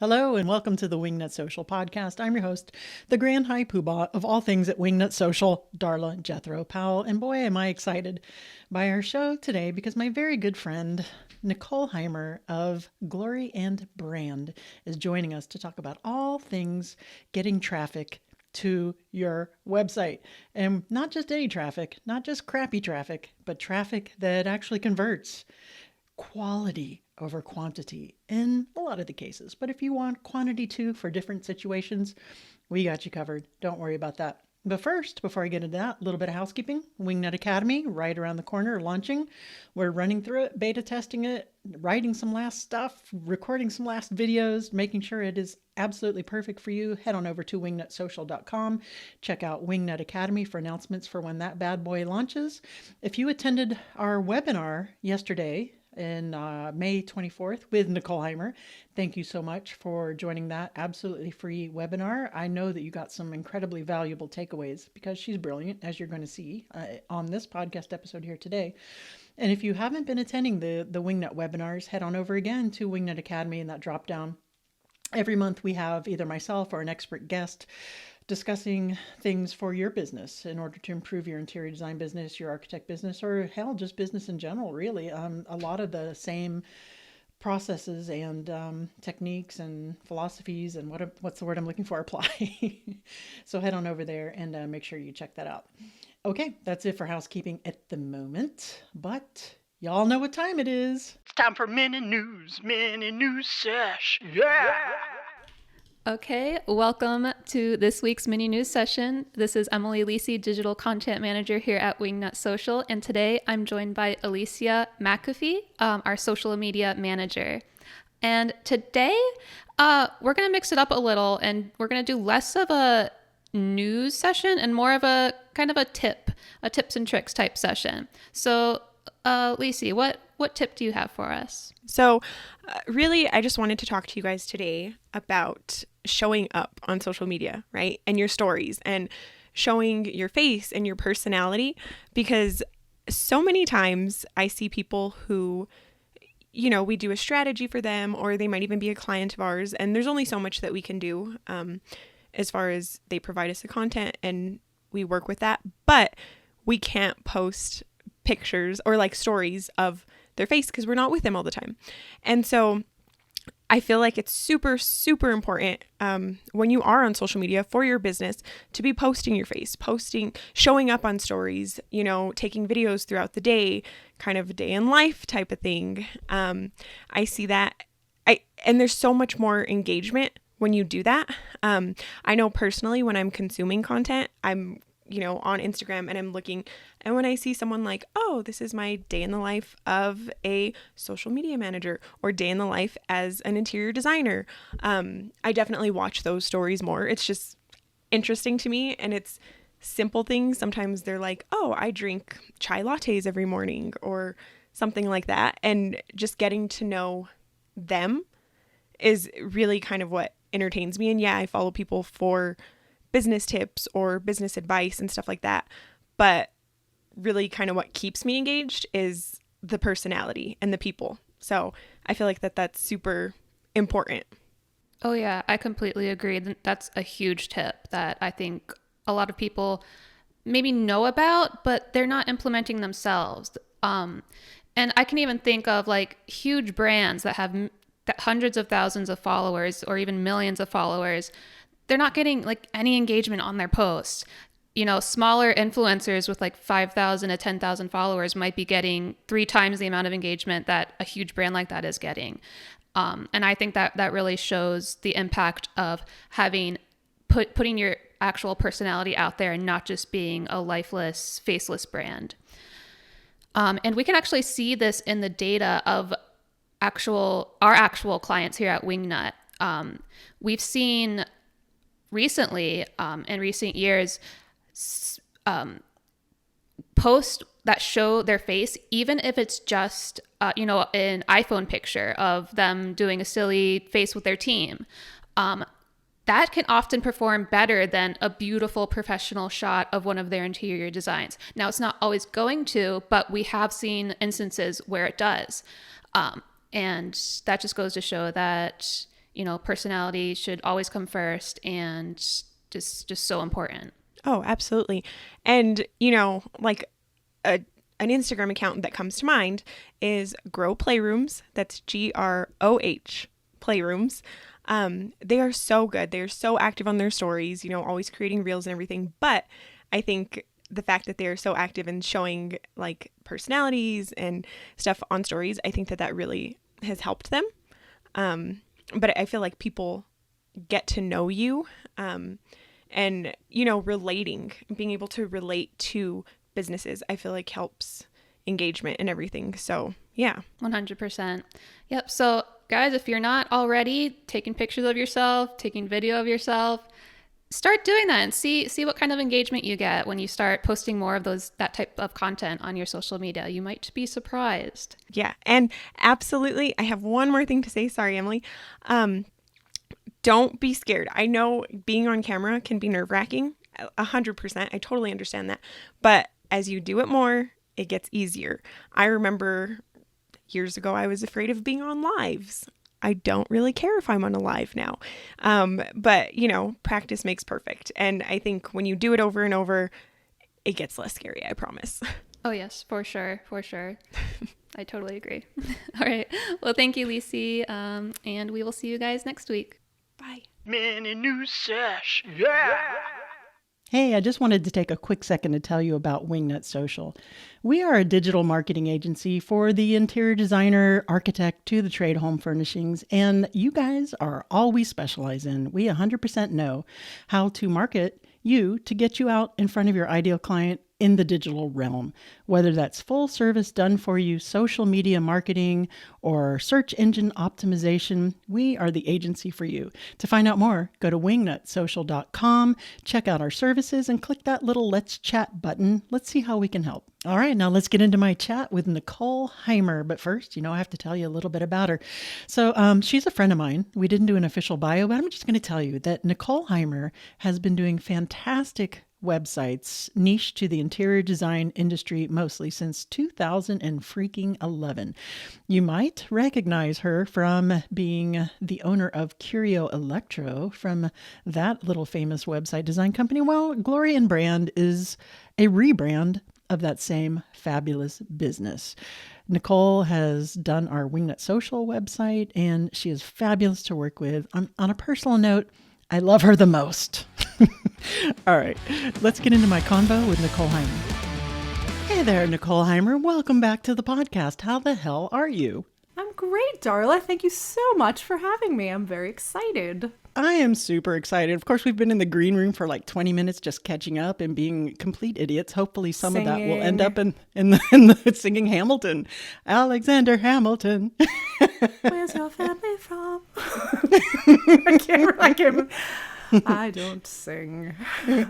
Hello and welcome to the Wingnut Social podcast. I'm your host, the Grand High Poobah of all things at Wingnut Social, Darla Jethro Powell. And boy, am I excited by our show today because my very good friend, Nicole Heymer of Glory and Brand, is joining us to talk about all things getting traffic to your website. And not just any traffic, not just crappy traffic, but traffic that actually converts. Quality over quantity in a lot of the cases. But if you want quantity too for different situations, we got you covered. Don't worry about that. But first, before I get into that, a little bit of housekeeping. Wingnut Academy, right around the corner, launching. We're running through it, beta testing it, writing some last stuff, recording some last videos, making sure it is absolutely perfect for you. Head on over to wingnutsocial.com. Check out Wingnut Academy for announcements for when that bad boy launches. If you attended our webinar yesterday, in May 24th with Nicole Heymer. Thank you so much for joining that absolutely free webinar. I know that you got some incredibly valuable takeaways because she's brilliant, as you're going to see on this podcast episode here today. And if you haven't been attending the Wingnut webinars, head on over again to Wingnut Academy in that drop down. Every month we have either myself or an expert guest discussing things for your business in order to improve your interior design business, your architect business, or hell, just business in general, really. A lot of the same processes and techniques and philosophies and what's the word I'm looking for apply. So head on over there and make sure you check that out. Okay, that's it for housekeeping at the moment, but y'all know what time it is. It's time for mini news sesh. Yeah! Okay, welcome to this week's mini news session. This is Emily Lisi, Digital Content Manager here at Wingnut Social, and today I'm joined by Alicia McAfee, our Social Media Manager. And today, we're going to mix it up a little, and we're going to do less of a news session and more of a kind of a tips and tricks type session. So, Lisi, what tip do you have for us? So really, I just wanted to talk to you guys today about showing up on social media, right? And your stories and showing your face and your personality, because so many times I see people who, we do a strategy for them, or they might even be a client of ours. And there's only so much that we can do as far as they provide us the content and we work with that. But we can't post pictures or like stories of their face because we're not with them all the time. And so I feel like it's super, super important when you are on social media for your business to be posting your face, showing up on stories, taking videos throughout the day, kind of a day in life type of thing. I see that. And there's so much more engagement when you do that. I know personally when I'm consuming content, I'm on Instagram and I'm looking, and when I see someone like, oh, this is my day in the life of a social media manager or day in the life as an interior designer, I definitely watch those stories more. It's just interesting to me, and it's simple things. Sometimes they're like, oh, I drink chai lattes every morning or something like that. And just getting to know them is really kind of what entertains me. And yeah, I follow people for business tips or business advice and stuff like that. But really kind of what keeps me engaged is the personality and the people. So I feel like that's super important. Oh yeah, I completely agree. That's a huge tip that I think a lot of people maybe know about, but they're not implementing themselves. And I can even think of like huge brands that have hundreds of thousands of followers or even millions of followers. They're not getting like any engagement on their posts. Smaller influencers with like 5,000 to 10,000 followers might be getting 3 times the amount of engagement that a huge brand like that is getting. And I think that really shows the impact of having putting your actual personality out there and not just being a lifeless, faceless brand. And we can actually see this in the data of our actual clients here at Wingnut. We've seen recently, in recent years, posts that show their face, even if it's just, an iPhone picture of them doing a silly face with their team. That can often perform better than a beautiful professional shot of one of their interior designs. Now, it's not always going to, but we have seen instances where it does. And that just goes to show that personality should always come first, and just so important. Oh, absolutely. And, like an Instagram account that comes to mind is Grow Playrooms. That's GROH Playrooms. They are so good. They are so active on their stories, always creating reels and everything. But I think the fact that they're so active and showing like personalities and stuff on stories, I think that really has helped them. But I feel like people get to know you, and, being able to relate to businesses, I feel like helps engagement and everything. So yeah. 100%. Yep. So guys, if you're not already taking pictures of yourself, taking video of yourself, start doing that and see what kind of engagement you get when you start posting more of that type of content on your social media. You might be surprised. Yeah. And absolutely, I have one more thing to say. Sorry, Emily. Don't be scared. I know being on camera can be nerve-wracking, 100%. I totally understand that. But as you do it more, it gets easier. I remember years ago, I was afraid of being on lives. I don't really care if I'm on a live now. But, practice makes perfect. And I think when you do it over and over, it gets less scary, I promise. Oh, yes, for sure. For sure. I totally agree. All right. Well, thank you, Lisi. And we will see you guys next week. Bye. Mini new Sesh. Yeah. Hey, I just wanted to take a quick second to tell you about Wingnut Social. We are a digital marketing agency for the interior designer, architect to the trade home furnishings, and you guys are all we specialize in. We 100% know how to market you to get you out in front of your ideal client in the digital realm, whether that's full service done for you social media marketing or search engine optimization. We are the agency for you. To find out more, go to wingnutsocial.com, check out our services, and click that little Let's Chat button. Let's see how we can help. All right, now let's get into my chat with Nicole Heymer. But first, I have to tell you a little bit about her. So she's a friend of mine. We didn't do an official bio, but I'm just going to tell you that Nicole Heymer has been doing fantastic websites niche to the interior design industry mostly since 2011. You might recognize her from being the owner of Curio Electro, from that little famous website design company. Well, Glory and Brand is a rebrand of that same fabulous business. Nicole has done our Wingnut Social website, and she is fabulous to work with. On a personal note, I love her the most. All right, let's get into my convo with Nicole Heymer. Hey there, Nicole Heymer. Welcome back to the podcast. How the hell are you? I'm great, Darla. Thank you so much for having me. I'm very excited. I am super excited. Of course, we've been in the green room for like 20 minutes just catching up and being complete idiots. Hopefully some of that will end up in the singing Hamilton. Alexander Hamilton. Where's your family from? I can't. I don't sing.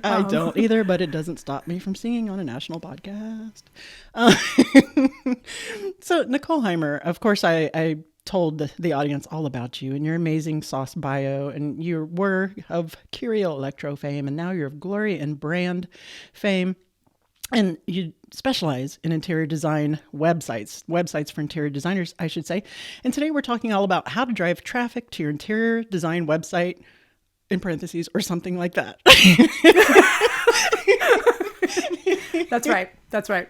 I don't either, but it doesn't stop me from singing on a national podcast. So, Nicole Heymer, of course, I told the audience all about you and your amazing sauce bio, and you were of Curio Electro fame, and now you're of Glory and Brand fame. And you specialize in interior design websites for interior designers, I should say. And today we're talking all about how to drive traffic to your interior design website, in parentheses, or something like that. That's right.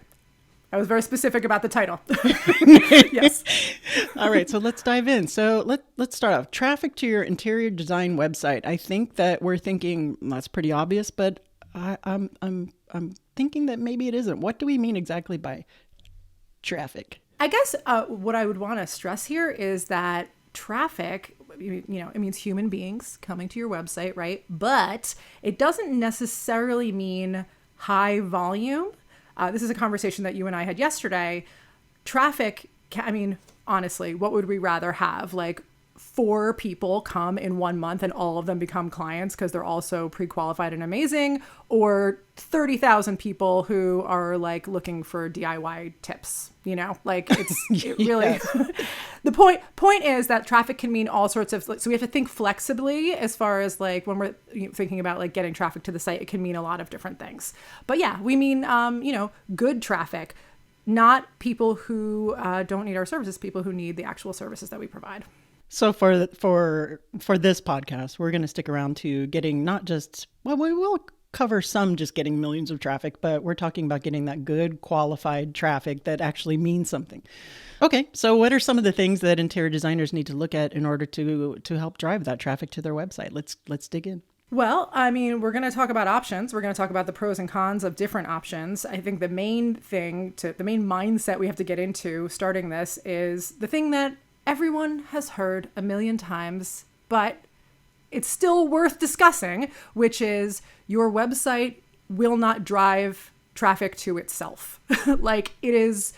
I was very specific about the title. Yes. All right, so let's dive in. So let's start off. Traffic to your interior design website. I think that we're thinking that's pretty obvious, but I'm thinking that maybe it isn't. What do we mean exactly by traffic? I guess what I would want to stress here is that traffic, it means human beings coming to your website, right? But it doesn't necessarily mean high volume. This is a conversation that you and I had yesterday. Traffic, honestly, what would we rather have? Like 4 people come in 1 month and all of them become clients because they're also pre-qualified and amazing, or 30,000 people who are like looking for DIY tips, it really, the point is that traffic can mean all sorts of, so we have to think flexibly as far as like when we're thinking about like getting traffic to the site, it can mean a lot of different things. But yeah, we mean, good traffic, not people who don't need our services, people who need the actual services that we provide. So for this podcast, we're going to stick around to getting not just, well, we will cover some just getting millions of traffic, but we're talking about getting that good qualified traffic that actually means something. Okay, so what are some of the things that interior designers need to look at in order to help drive that traffic to their website? Let's dig in. Well, I mean, we're going to talk about options. We're going to talk about the pros and cons of different options. I think the main mindset we have to get into starting this is the thing that everyone has heard a million times, but it's still worth discussing, which is your website will not drive traffic to itself. Like it is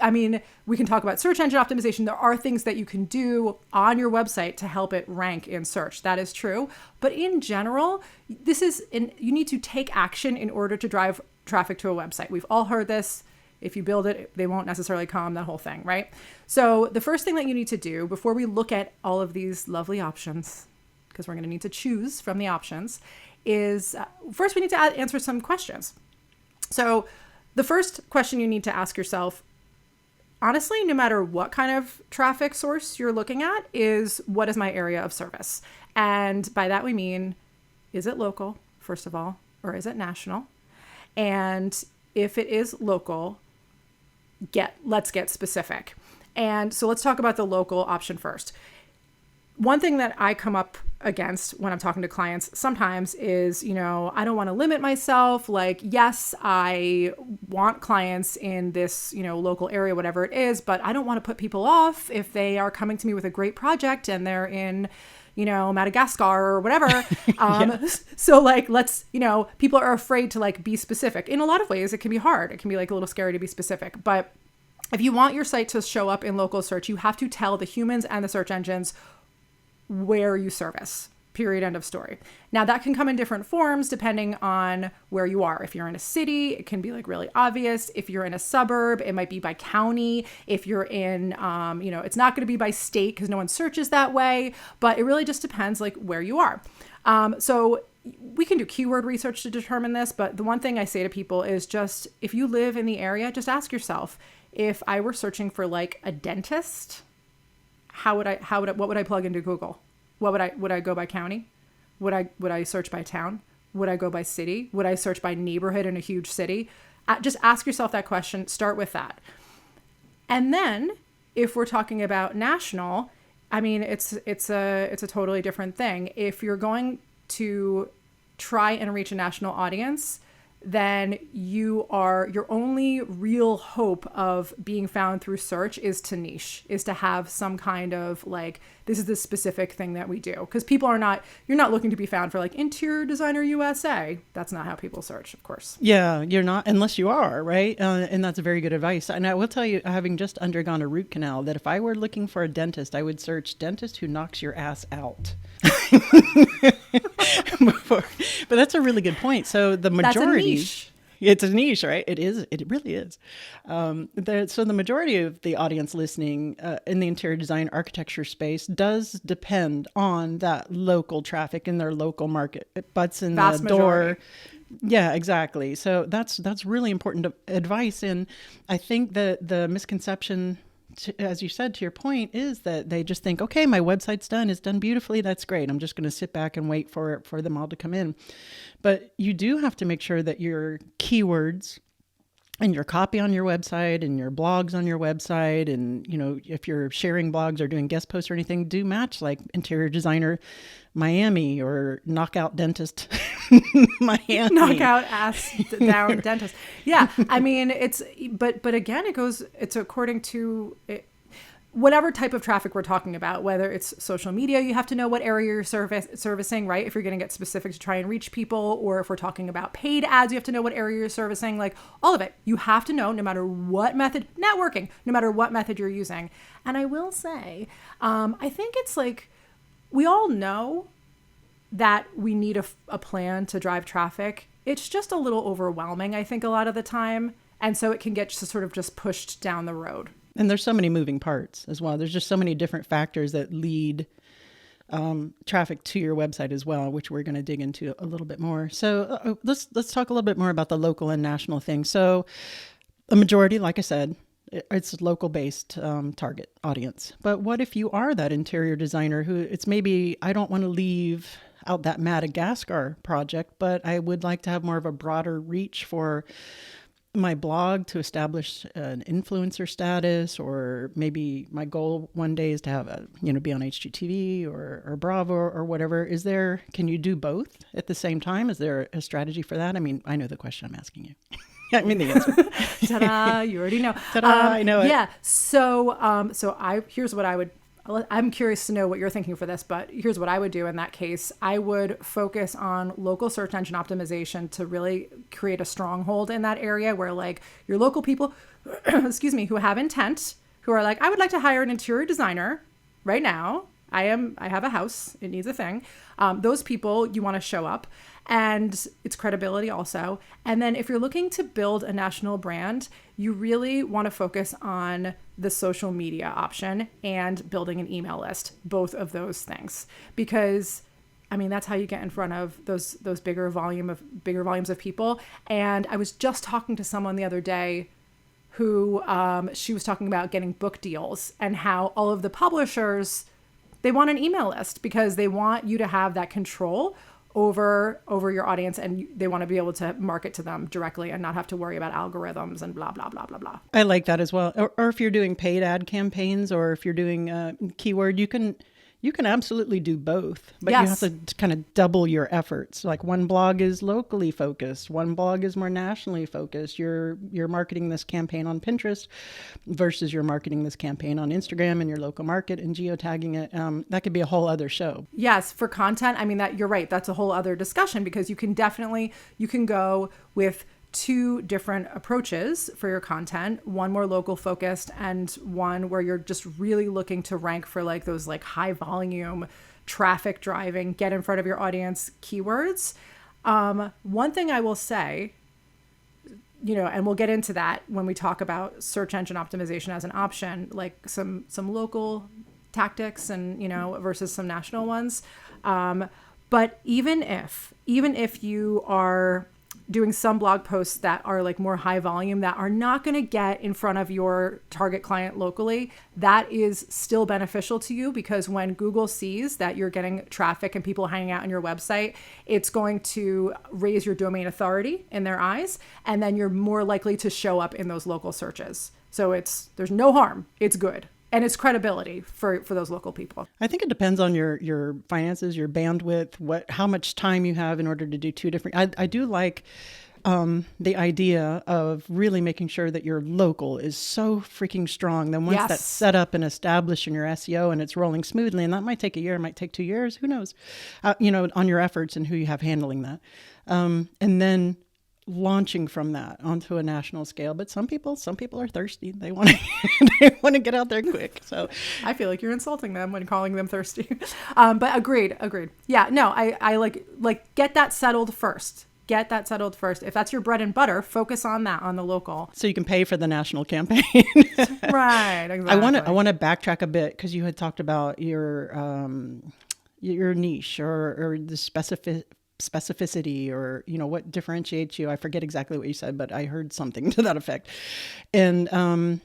I mean, we can talk about search engine optimization. There are things that you can do on your website to help it rank in search. That is true. But in general, you need to take action in order to drive traffic to a website. We've all heard this. If you build it, they won't necessarily come, that whole thing, right? So the first thing that you need to do before we look at all of these lovely options, because we're going to need to choose from the options, is first we need to answer some questions. So the first question you need to ask yourself, honestly, no matter what kind of traffic source you're looking at, is what is my area of service? And by that we mean, is it local, first of all, or is it national? And if it is local, let's get specific. And so let's talk about the local option first. One thing that I come up against when I'm talking to clients sometimes is, I don't want to limit myself. Like, yes, I want clients in this, local area, whatever it is, but I don't want to put people off if they are coming to me with a great project and they're in, Madagascar or whatever. So like, people are afraid to like be specific. In a lot of ways, it can be hard. It can be like a little scary to be specific, but if you want your site to show up in local search, you have to tell the humans and the search engines where you service, period, end of story. Now that can come in different forms depending on where you are. If you're in a city, it can be like really obvious. If you're in a suburb, it might be by county. If you're in, it's not going to be by state because no one searches that way, but it really just depends like where you are. So we can do keyword research to determine this, but the one thing I say to people is just, if you live in the area, just ask yourself, if I were searching for like a dentist, what would I plug into Google? Would I go by county? Would I search by town? Would I go by city? Would I search by neighborhood in a huge city? Just ask yourself that question. Start with that. And then if we're talking about national, I mean, it's a totally different thing. If you're going to try and reach a national audience, then your only real hope of being found through search is to niche, is to have some kind of like, this is the specific thing that we do. Because you're not looking to be found for like interior designer USA. That's not how people search, of course. Yeah, you're not, unless you are, right? And that's very good advice. And I will tell you, having just undergone a root canal, that if I were looking for a dentist, I would search dentist who knocks your ass out. But that's a really good point. So the majority, it's a niche, right? It is. It really is. So the majority of the audience listening in the interior design architecture space does depend on that local traffic in their local market. It butts in the door. Yeah, exactly. So that's really important advice. And I think that the misconception, as you said, to your point, is that they just think, okay, my website's done. It's done beautifully. That's great. I'm just going to sit back and wait for them all to come in. But you do have to make sure that your keywords and your copy on your website and your blogs on your website, and, if you're sharing blogs or doing guest posts or anything, do match like interior designer Miami or knockout dentist Miami. Knockout ass down dentist. Yeah. I mean, but again, it's according to whatever type of traffic we're talking about, whether it's social media, you have to know what area you're servicing, right? If you're going to get specific to try and reach people, or if we're talking about paid ads, you have to know what area you're servicing, like all of it. You have to know, no matter what method, networking, no matter what method you're using. And I will say, I think it's like, we all know that we need a plan to drive traffic. It's just a little overwhelming, I think, a lot of the time. And so it can get sort of just pushed down the road. And there's so many moving parts as well. There's just so many different factors that lead traffic to your website as well, which we're going to dig into a little bit more. So let's talk a little bit more about the local and national thing. So a majority, like I said, it's local based target audience. But what if you are that interior designer who it's maybe, I don't want to leave out that Madagascar project, but I would like to have more of a broader reach for my blog to establish an influencer status, or maybe my goal one day is to have be on HGTV or Bravo or whatever. Can you do both at the same time? Is there a strategy for that? I mean, I know the question I'm asking you. I mean, the answer. Ta-da, you already know. Ta-da, I know it. Yeah. Here's what I would, I'm curious to know what you're thinking for this, but here's what I would do in that case. I would focus on local search engine optimization to really create a stronghold in that area where like your local people, excuse me, who have intent, who are like, I would like to hire an interior designer right now. I have a house. It needs a thing. Those people, you want to show up, and it's credibility also. And then if you're looking to build a national brand, you really want to focus on the social media option and building an email list, both of those things, because I mean, that's how you get in front of those bigger volumes of people. And I was just talking to someone the other day who she was talking about getting book deals and how all of the publishers, they want an email list because they want you to have that control over your audience, and they want to be able to market to them directly and not have to worry about algorithms and blah, blah, blah, blah, blah. I like that as well. Or if you're doing paid ad campaigns, or if you're doing keyword, you can absolutely do both, but Yes. you have to kind of double your efforts. Like one blog is locally focused, one blog is more nationally focused. You're marketing this campaign on Pinterest versus you're marketing this campaign on Instagram in your local market and geotagging it. That could be a whole other show. Yes, for content, I mean, that you're right. That's a whole other discussion, because you can go with two different approaches for your content, one more local focused and one where you're just really looking to rank for like those like high volume traffic driving, get in front of your audience keywords. One thing I will say, and we'll get into that when we talk about search engine optimization as an option, like some local tactics and, versus some national ones. But even if you are doing some blog posts that are like more high volume, that are not going to get in front of your target client locally, that is still beneficial to you, because when Google sees that you're getting traffic and people hanging out on your website, it's going to raise your domain authority in their eyes, and then you're more likely to show up in those local searches. So there's no harm. It's good. And it's credibility for those local people. I think it depends on your finances, your bandwidth, how much time you have in order to do two different. I do like the idea of really making sure that your local is so freaking strong. Then once Yes. that's set up and established in your SEO and it's rolling smoothly, and that might take a year, it might take 2 years, who knows, on your efforts and who you have handling that. And then launching from that onto a national scale. But some people are thirsty. They want to get out there quick. So I feel like you're insulting them when calling them thirsty. But agreed. Yeah, no, I like get that settled first. Get that settled first. If that's your bread and butter, focus on that, on the local. so you can pay for the national campaign. Right, exactly. I want to backtrack a bit, because you had talked about your niche or the specificity, or what differentiates you. I forget exactly what you said, but I heard something to that effect. And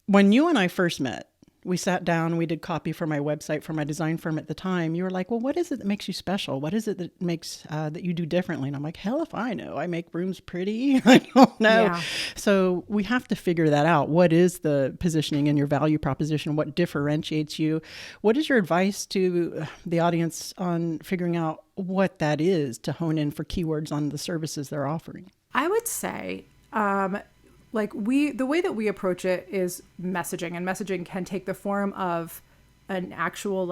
when you and I first met, we sat down, we did copy for my website for my design firm at the time. You were like, well, what is it that makes you special? What is it that makes that you do differently? And I'm like, hell if I know. I make rooms pretty. I don't know. Yeah. So we have to figure that out. What is the positioning and your value proposition? What differentiates you? What is your advice to the audience on figuring out what that is to hone in for keywords on the services they're offering? I would say, the way that we approach it is messaging, and messaging can take the form of an actual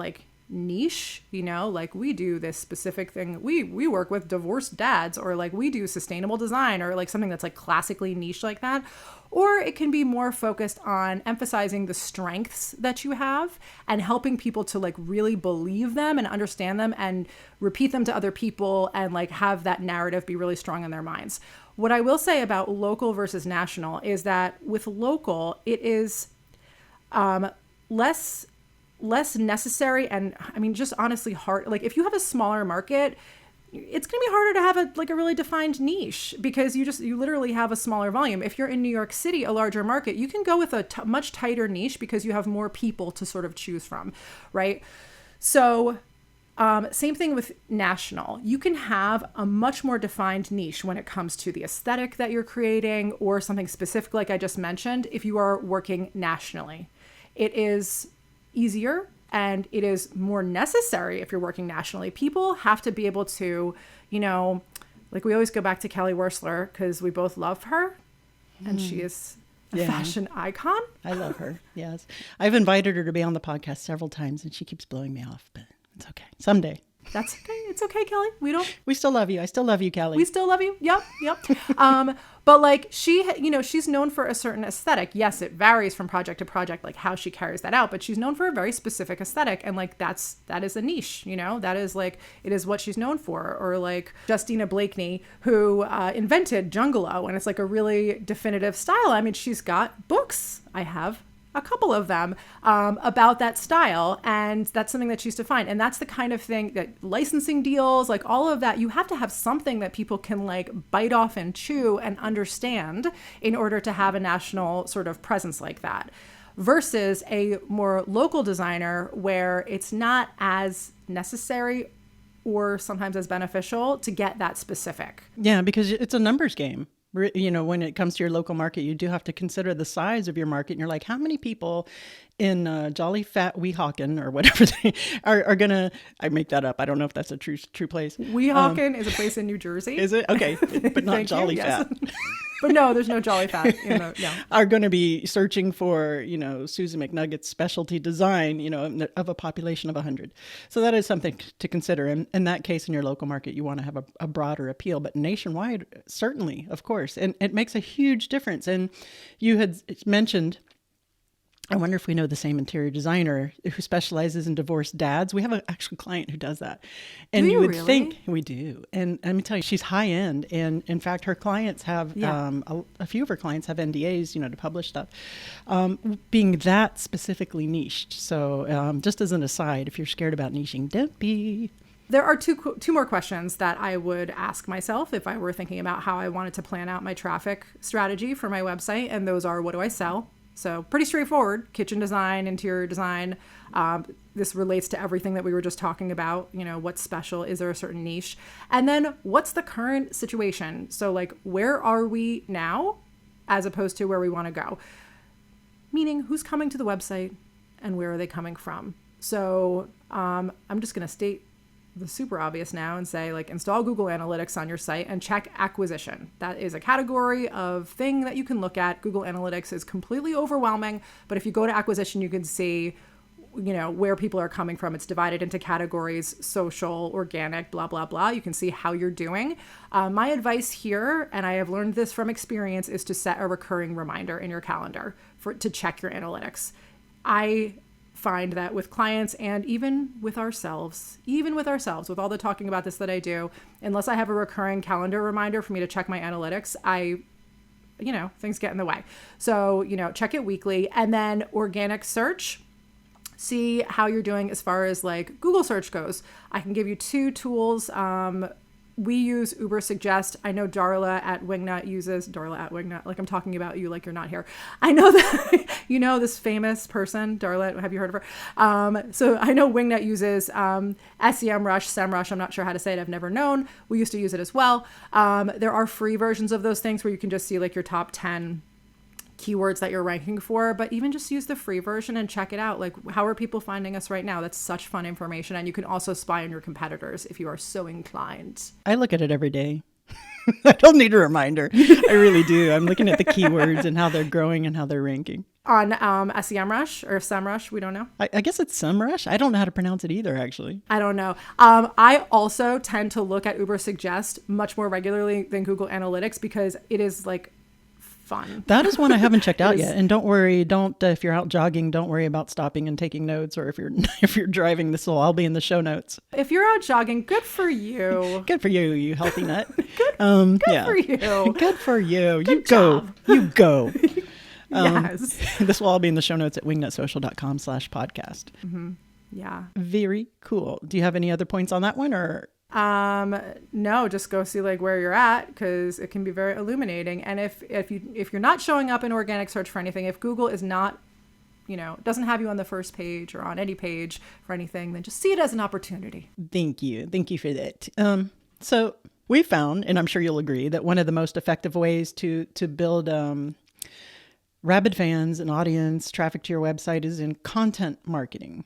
niche, we do this specific thing. We work with divorced dads, or we do sustainable design, or something that's classically niche like that. Or it can be more focused on emphasizing the strengths that you have and helping people to really believe them and understand them and repeat them to other people, and have that narrative be really strong in their minds. What I will say about local versus national is that with local, it is less necessary, and just honestly hard. If you have a smaller market, it's going to be harder to have a really defined niche because you literally have a smaller volume. If you're in New York City, a larger market, you can go with a much tighter niche because you have more people to sort of choose from, right? So same thing with national. You can have a much more defined niche when it comes to the aesthetic that you're creating or something specific like I just mentioned if you are working nationally. It is easier and it is more necessary if you're working nationally. People have to be able to, like we always go back to Kelly Wersler because we both love her and she is a fashion icon. I love her. Yes. I've invited her to be on the podcast several times and she keeps blowing me off, but it's okay. Someday. That's okay. It's okay, Kelly. We still love you. I still love you, Kelly. We still love you. Yep. But like she's known for a certain aesthetic. Yes, it varies from project to project, like how she carries that out, but she's known for a very specific aesthetic. And like, that is a niche, that is like, it is what she's known for. Or like Justina Blakeney, who invented Jungalow, and it's like a really definitive style. I mean, she's got books. I have a couple of them about that style, and that's something that she's defined. And that's the kind of thing that licensing deals, like all of that, you have to have something that people can like bite off and chew and understand in order to have a national sort of presence like that, versus a more local designer where it's not as necessary or sometimes as beneficial to get that specific. Yeah, because it's a numbers game. When it comes to your local market, you do have to consider the size of your market. And you're like, how many people in Jolly Fat Weehawken or whatever they are going to, I make that up. I don't know if that's a true place. Weehawken is a place in New Jersey. Is it? Okay. But not Jolly Fat. But no, there's no Jolly Fat. Are going to be searching for, Susan McNugget's specialty design, of a population of 100. So that is something to consider. And in that case, in your local market, you want to have a broader appeal. But nationwide, certainly, of course. And it makes a huge difference. And you had mentioned, I wonder if we know the same interior designer who specializes in divorced dads. We have an actual client who does that. And you would really think we do. And let me tell you, she's high end. And in fact, her clients have, a few of her clients have NDAs, to publish stuff, being that specifically niched. So just as an aside, if you're scared about niching, don't be. There are two more questions that I would ask myself if I were thinking about how I wanted to plan out my traffic strategy for my website. And those are, what do I sell? So pretty straightforward: kitchen design, interior design. This relates to everything that we were just talking about. What's special? Is there a certain niche? And then what's the current situation? So like, where are we now as opposed to where we want to go? Meaning, who's coming to the website and where are they coming from? So I'm just going to state the super obvious now and say, like, install Google Analytics on your site and check acquisition. That is a category of thing that you can look at. Google Analytics is completely overwhelming, but if you go to acquisition, you can see, where people are coming from. It's divided into categories: social, organic, blah, blah, blah. You can see how you're doing. My advice here, and I have learned this from experience, is to set a recurring reminder in your calendar to check your analytics. I find that with clients and even with ourselves, with all the talking about this that I do, unless I have a recurring calendar reminder for me to check my analytics, things get in the way. So, check it weekly. And then organic search, see how you're doing as far as like Google search goes. I can give you two tools. We use Uber Suggest. I know Darla at Wingnut uses like I'm talking about you like you're not here. I know that this famous person, Darla. Have you heard of her? So I know Wingnut uses SEMrush. I'm not sure how to say it. I've never known. We used to use it as well. There are free versions of those things where you can just see like your top 10 keywords that you're ranking for, but even just use the free version and check it out. Like, how are people finding us right now? That's such fun information. And you can also spy on your competitors if you are so inclined. I look at it every day. I don't need a reminder. I really do. I'm looking at the keywords and how they're growing and how they're ranking. On SEMrush or SEMrush, we don't know. I guess it's SEMrush. I don't know how to pronounce it either, actually. I don't know. I also tend to look at Uber Suggest much more regularly than Google Analytics because it is like fun. That is one I haven't checked out yet. And don't worry, if you're out jogging, don't worry about stopping and taking notes. Or if you're driving, this will all be in the show notes. If you're out jogging, good for you. Good for you, you healthy nut. Good for you. Good for you. Good job. You go. Yes. This will all be in the show notes at wingnutsocial.com/podcast. Mm-hmm. Yeah. Very cool. Do you have any other points on that one, or? No, just go see like where you're at, because it can be very illuminating. And if you're not showing up in organic search for anything, if Google is not, doesn't have you on the first page or on any page for anything, then just see it as an opportunity. Thank you for that. So we found, and I'm sure you'll agree, that one of the most effective ways to build rabid fans and audience traffic to your website is in content marketing.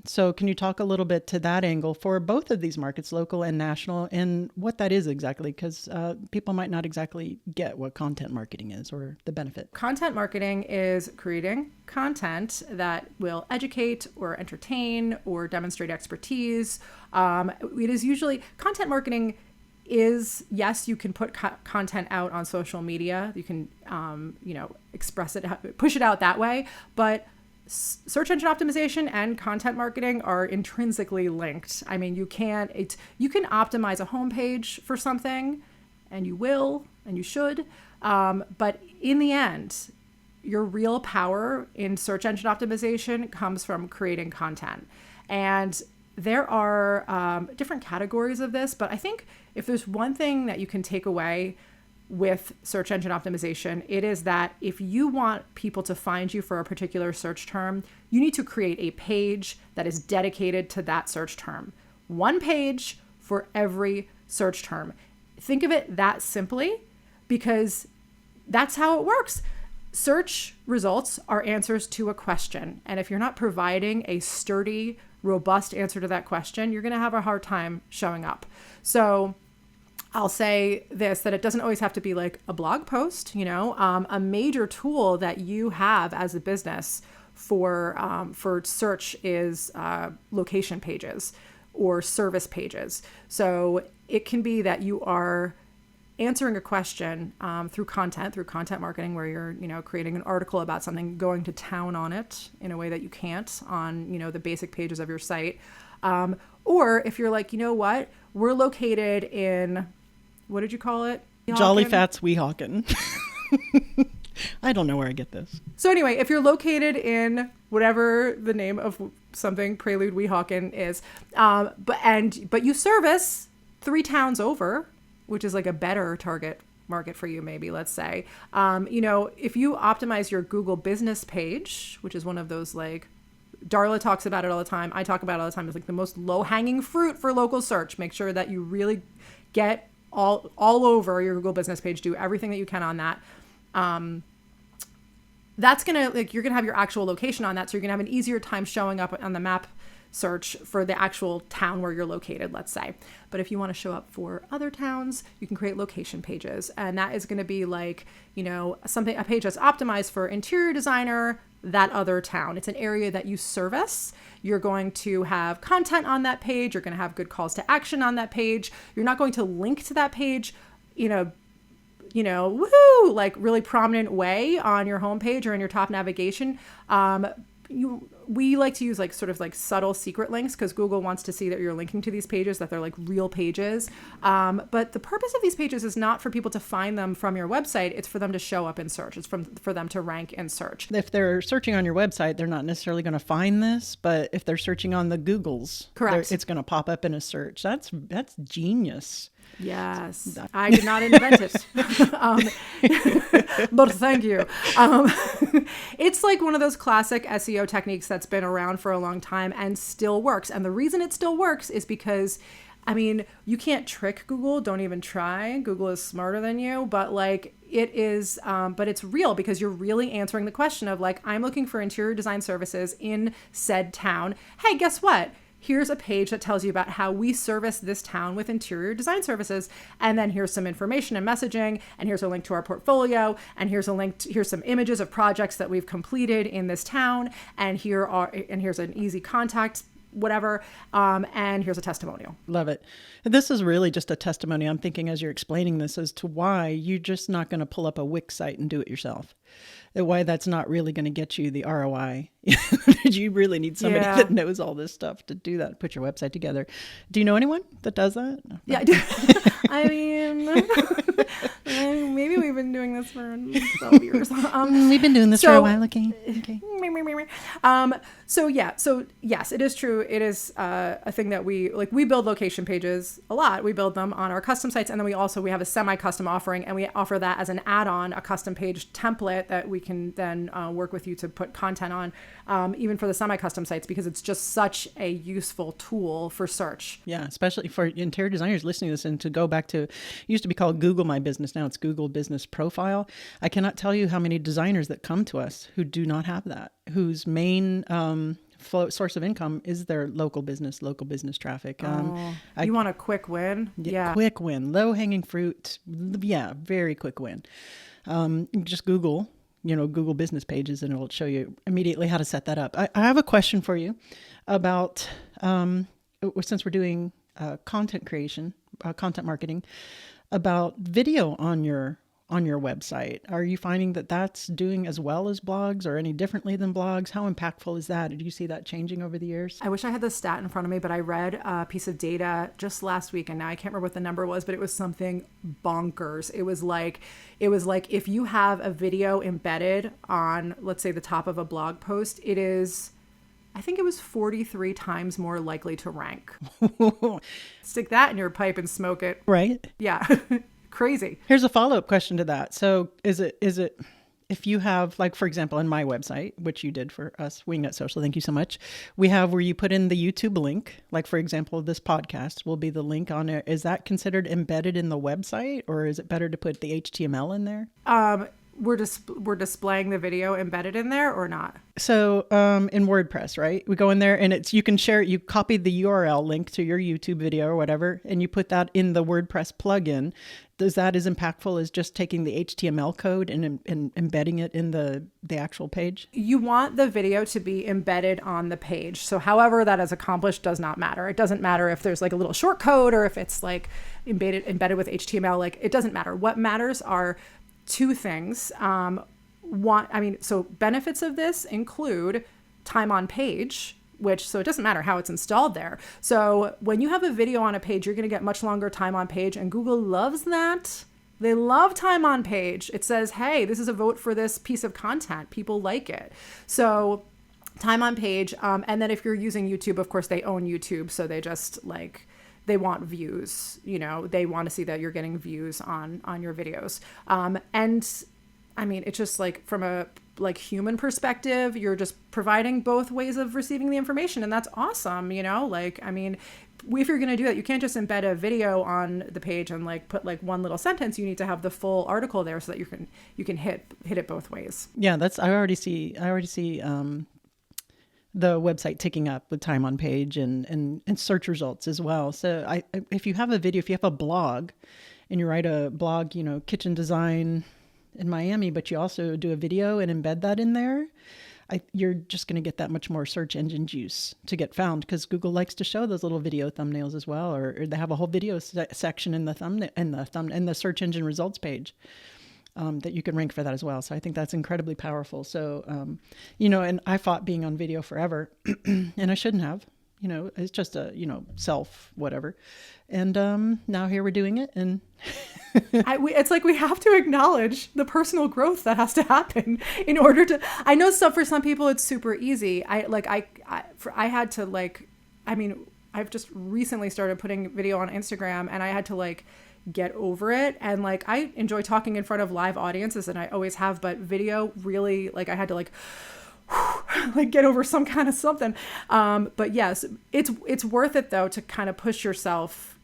So can you talk a little bit to that angle for both of these markets, local and national, and what that is exactly? Because people might not exactly get what content marketing is or the benefit. Content marketing is creating content that will educate or entertain or demonstrate expertise. It is usually content marketing is, yes, you can put content out on social media. You can, express it, push it out that way, but search engine optimization and content marketing are intrinsically linked. I mean, you can optimize a homepage for something, and you will, and you should. But in the end, your real power in search engine optimization comes from creating content. And there are different categories of this, but I think if there's one thing that you can take away with search engine optimization, it is that if you want people to find you for a particular search term, you need to create a page that is dedicated to that search term. One page for every search term. Think of it that simply, because that's how it works. Search results are answers to a question. And if you're not providing a sturdy, robust answer to that question, you're going to have a hard time showing up. So I'll say this, that it doesn't always have to be like a blog post, a major tool that you have as a business for search is location pages or service pages. So it can be that you are answering a question through content marketing, where you're, creating an article about something, going to town on it in a way that you can't on, the basic pages of your site. Or if you're like, what, we're located in, what did you call it? Jolly Fats Weehawken. I don't know where I get this. So anyway, if you're located in whatever the name of something Prelude Weehawken is, but you service 3 towns over, which is like a better target market for you, maybe, let's say, if you optimize your Google business page, which is one of those, like, Darla talks about it all the time, I talk about it all the time, it's like the most low-hanging fruit for local search. Make sure that you really get all over your Google business page, do everything that you can on that. That's gonna, you're gonna have your actual location on that, so you're gonna have an easier time showing up on the map search for the actual town where you're located, let's say. But if you want to show up for other towns, you can create location pages, and that is going to be like, a page that's optimized for interior designer, that other town. It's an area that you service. You're going to have content on that page. You're going to have good calls to action on that page. You're not going to link to that page, woohoo, like really prominent way on your homepage or in your top navigation. We like to use like sort of like subtle secret links, because Google wants to see that you're linking to these pages, that they're like real pages. But the purpose of these pages is not for people to find them from your website. It's for them to show up in search. It's for them to rank in search. If they're searching on your website, they're not necessarily going to find this, but if they're searching on the Googles, correct, it's going to pop up in a search. That's genius. Yes, I did not invent it, but thank you. It's like one of those classic SEO techniques that's been around for a long time and still works. And the reason it still works is because, you can't trick Google. Don't even try. Google is smarter than you, but but it's real, because you're really answering the question of like, I'm looking for interior design services in said town. Hey, guess what? Here's a page that tells you about how we service this town with interior design services. And then here's some information and messaging. And here's a link to our portfolio. And here's here's some images of projects that we've completed in this town. And here's an easy contact, whatever. And here's a testimonial. Love it. This is really just a testimony. I'm thinking as you're explaining this as to why you're just not going to pull up a Wix site and do it yourself. why that's not really going to get you the ROI. You really need somebody Yeah. that knows all this stuff to do that, put your website together. Do you know anyone that does that? Yeah, I do. I mean, maybe we've been doing this for 12 years. We've been doing this for a while, okay? So yes, it is true. It is a thing that we build location pages a lot. We build them on our custom sites, and then we have a semi-custom offering, and we offer that as an add-on, a custom page template that we can then work with you to put content on, even for the semi-custom sites, because it's just such a useful tool for search. Yeah, especially for interior designers listening to this, and to go back to, it used to be called Google My Business. Now it's Google Business Profile. I cannot tell you how many designers that come to us who do not have that, whose main source of income is their local business traffic. You want a quick win? Yeah. Quick win, low hanging fruit. Yeah, very quick win. Just Google business pages, and it'll show you immediately how to set that up. I have a question for you about, since we're doing content creation, content marketing, about video on your website. Are you finding that that's doing as well as blogs, or any differently than blogs? How impactful is that? Did you see that changing over the years? I wish I had the stat in front of me, but I read a piece of data just last week, and now I can't remember what the number was, but it was something bonkers. It was like if you have a video embedded on, let's say, the top of a blog post, I think it was 43 times more likely to rank. Stick that in your pipe and smoke it. Right. Yeah. Crazy. Here's a follow-up question to that. So is it if you have, like, for example, in my website, which you did for us, Wingnut Social, thank you so much. We have where you put in the YouTube link, like, for example, this podcast will be the link on it. Is that considered embedded in the website, or is it better to put the HTML in there? We're displaying the video embedded in there or not? So in WordPress, right? We go in there, and you can share, you copy the URL link to your YouTube video or whatever, and you put that in the WordPress plugin. Is that as impactful as just taking the HTML code and embedding it in the actual page? You want the video to be embedded on the page. So however that is accomplished does not matter. It doesn't matter if there's like a little short code, or if it's like embedded with HTML. Like, it doesn't matter. What matters are two things. So benefits of this include time on page, so it doesn't matter how it's installed there. So when you have a video on a page, you're going to get much longer time on page, and Google loves that. They love time on page. It says, hey, this is a vote for this piece of content. People like it. So time on page. And then if you're using YouTube, of course, they own YouTube. So they just they want views, they want to see that you're getting views on your videos. And I mean, it's just like, from a human perspective, you're just providing both ways of receiving the information, and that's awesome. I mean, if you're going to do that, you can't just embed a video on the page and put one little sentence. You need to have the full article there so that you can hit it both ways. Yeah, I already see the website ticking up with time on page and search results as well. So if you have a blog, and you write a blog, kitchen design in Miami, but you also do a video and embed that in there, you're just going to get that much more search engine juice to get found, because Google likes to show those little video thumbnails as well, or they have a whole video section in the thumbnail in the search engine results page. That you can rank for that as well. So I think that's incredibly powerful. So, and I fought being on video forever, and I shouldn't have. It's just a, self whatever. And now here we're doing it. And it's like we have to acknowledge the personal growth that has to happen in order to. I know for some people it's super easy. I've just recently started putting video on Instagram, and I had to get over it. And I enjoy talking in front of live audiences, and I always have, but video really, I had to get over some kind of something. But yes, it's worth it though, to kind of push yourself,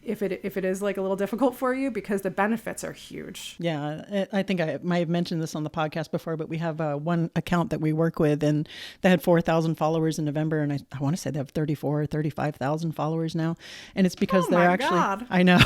if it is a little difficult for you, because the benefits are huge. Yeah, I think I might have mentioned this on the podcast before, but we have one account that we work with, and they had 4,000 followers in November, and I want to say they have 34 or 35,000 followers now. And it's because God. I know,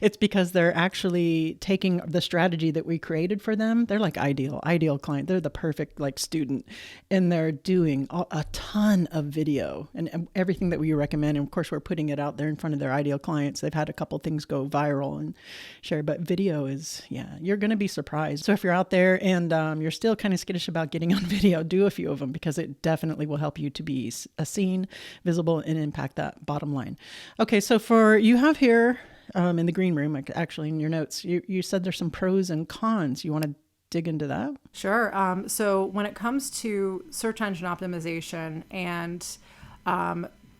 it's because they're actually taking the strategy that we created for them. They're like ideal client. They're the perfect student, and they're doing a ton of video and everything that we recommend. And of course, we're putting it out there in front of their ideal clients. I've had a couple things go viral and share, but video is, you're going to be surprised. So if you're out there and you're still kind of skittish about getting on video, do a few of them because it definitely will help you to be seen, visible, and impact that bottom line. Okay, so you have here in the green room, actually in your notes, you said there's some pros and cons. You want to dig into that? Sure. So when it comes to search engine optimization and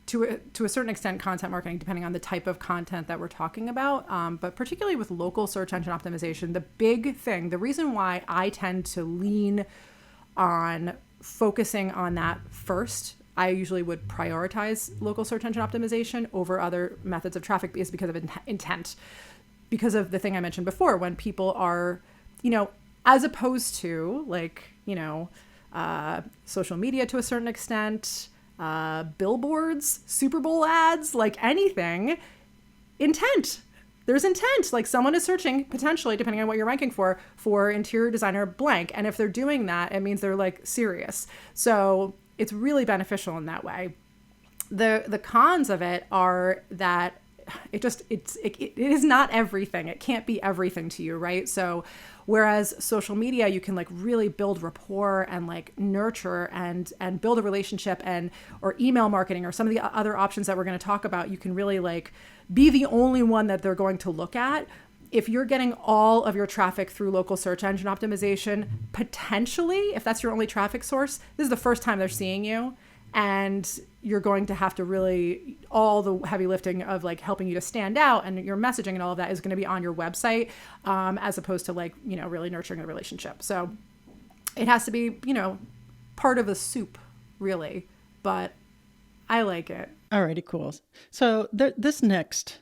to a certain extent content marketing, depending on the type of content that we're talking about, but particularly with local search engine optimization, the big thing, the reason why I tend to lean on focusing on that first, I usually would prioritize local search engine optimization over other methods of traffic is because of intent. Because of the thing I mentioned before, when people are, as opposed to social media to a certain extent, billboards, Super Bowl ads, like anything, intent. There's intent. Like someone is searching potentially, depending on what you're ranking for interior designer blank. And if they're doing that, it means they're like serious. So it's really beneficial in that way. The cons of it are that it is not everything. It can't be everything to you, right? So whereas social media, you can like really build rapport and like nurture and build a relationship or email marketing or some of the other options that we're going to talk about, you can really like be the only one that they're going to look at. If you're getting all of your traffic through local search engine optimization, potentially, if that's your only traffic source, this is the first time they're seeing you. And you're going to have to really, all the heavy lifting of like helping you to stand out and your messaging and all of that is going to be on your website, as opposed to like, really nurturing the relationship. So it has to be, part of the soup really, but I like it. Alrighty, cool. So this next